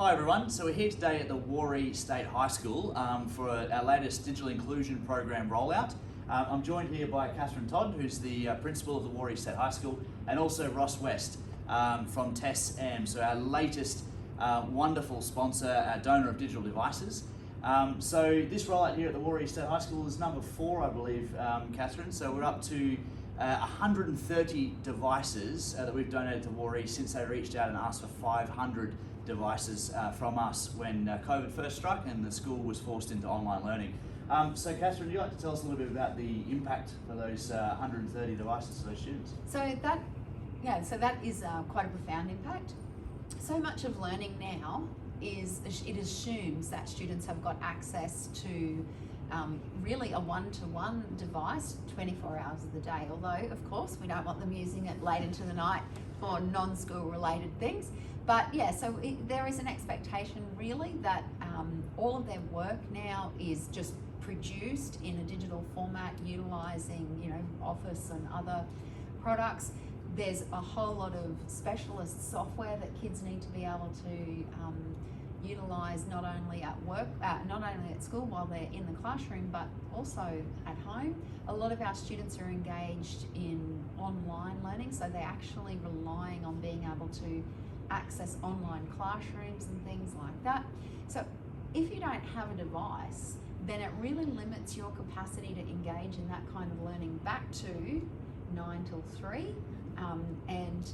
Hi everyone, so we're here today at the Woree State High School for our latest digital inclusion program rollout. I'm joined here by Catherine Todd, who's the principal of the Woree State High School, and also Ross West from TES-AMM, so our latest wonderful sponsor, donor of digital devices. So this rollout here at the Woree State High School is number 4, I believe, Catherine, so we're up to 130 devices that we've donated to Woree since they reached out and asked for 500 devices from us when COVID first struck and the school was forced into online learning. So Catherine, would you like to tell us a little bit about the impact for those 130 devices to those students? So that is quite a profound impact. So much of learning now it assumes that students have got access to really a one-to-one device 24 hours of the day, although of course we don't want them using it late into the night for non-school related things. But yeah, so there is an expectation really that all of their work now is just produced in a digital format, utilising Office and other products. There's a whole lot of specialist software that kids need to be able to utilise not only at work, not only at school while they're in the classroom, but also at home. A lot of our students are engaged in online learning, so they're actually relying on being able to access online classrooms and things like that. So if you don't have a device, then it really limits your capacity to engage in that kind of learning back to 9 till 3. And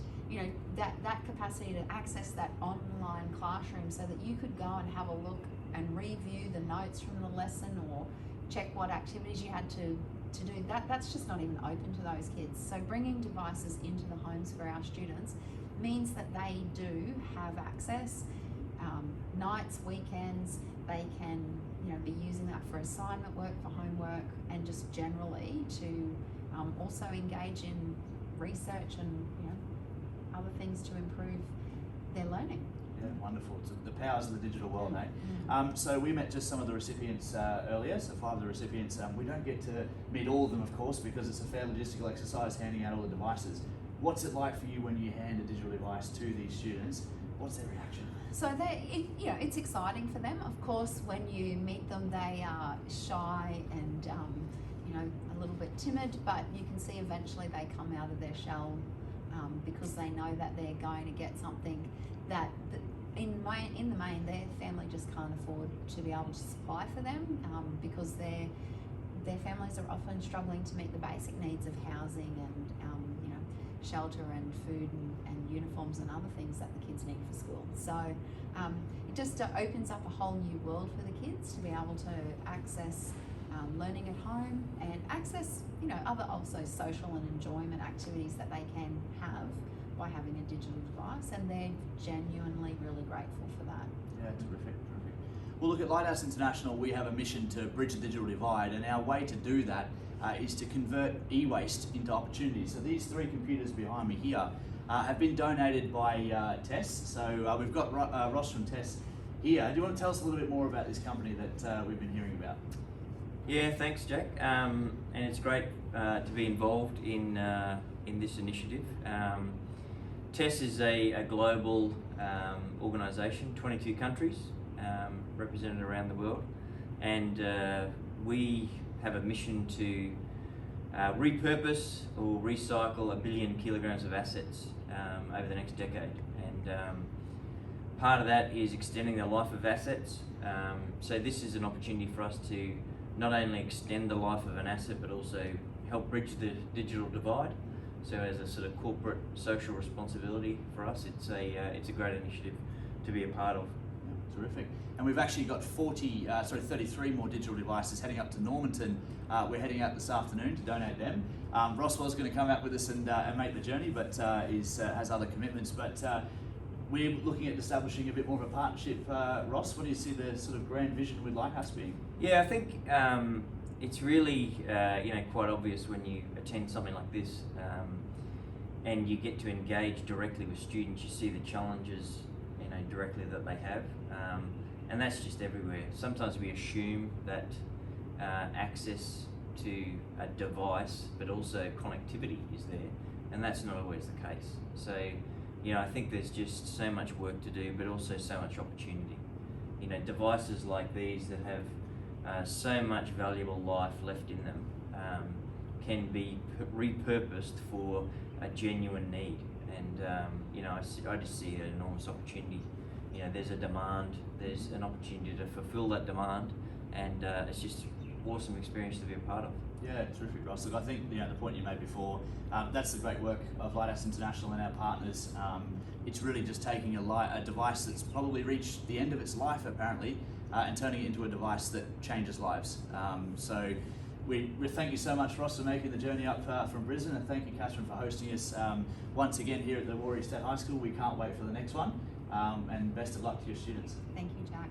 that capacity to access that online classroom so that you could go and have a look and review the notes from the lesson or check what activities you had to do, that's just not even open to those kids. So bringing devices into the homes for our students means that they do have access nights, weekends. They can be using that for assignment work, for homework, and just generally to also engage in research and other things to improve their learning. Yeah, wonderful. It's the powers of the digital world, eh? So we met just some of the recipients earlier, so 5 of the recipients. We don't get to meet all of them, of course, because it's a fair logistical exercise handing out all the devices. What's it like for you when you hand a digital device to these students? What's their reaction? So it's exciting for them. Of course, when you meet them, they are shy and a little bit timid, but you can see eventually they come out of their shell because they know that they're going to get something that in the main their family just can't afford to be able to supply for them because their families are often struggling to meet the basic needs of housing and shelter and food and uniforms and other things that the kids need for school. So it just opens up a whole new world for the kids to be able to access learning at home and access other also social and enjoyment activities that they can have by having a digital device, and they're genuinely really grateful for that. Yeah, terrific. Well, look, at LiteHaus International, we have a mission to bridge the digital divide, and our way to do that is to convert e-waste into opportunities. So these 3 computers behind me here have been donated by TES. So we've got Ross from TES here. Do you want to tell us a little bit more about this company that we've been hearing about? Yeah, thanks, Jack. And it's great to be involved in this initiative. TES is a global organisation, 22 countries represented around the world, and we have a mission to repurpose or recycle 1 billion kilograms of assets over the next decade. And part of that is extending the life of assets. So this is an opportunity for us to not only extend the life of an asset, but also help bridge the digital divide. So as a sort of corporate social responsibility for us, it's a great initiative to be a part of. Terrific. And we've actually got 33 more digital devices heading up to Normanton. We're heading out this afternoon to donate them. Ross was going to come out with us and make the journey, but has other commitments. But we're looking at establishing a bit more of a partnership. Ross, what do you see the sort of grand vision with LiteHaus being? Yeah, I think it's really quite obvious when you attend something like this and you get to engage directly with students. You see the challenges directly that they have, and that's just everywhere. Sometimes we assume that access to a device but also connectivity is there, and that's not always the case. So you know, I think there's just so much work to do, but also so much opportunity. You know, devices like these that have so much valuable life left in them can be repurposed for a genuine need. And you know, I just see an enormous opportunity. You know, there's a demand, there's an opportunity to fulfill that demand, and it's just awesome experience to be a part of. Yeah, terrific, Ross. Look, I think, you know, the point you made before, that's the great work of LiteHaus International and our partners. It's really just taking a device that's probably reached the end of its life, apparently, and turning it into a device that changes lives. So we thank you so much, Ross, for making the journey up from Brisbane, and thank you, Catherine, for hosting us once again here at the Woree State High School. We can't wait for the next one, and best of luck to your students. Thank you, Jack.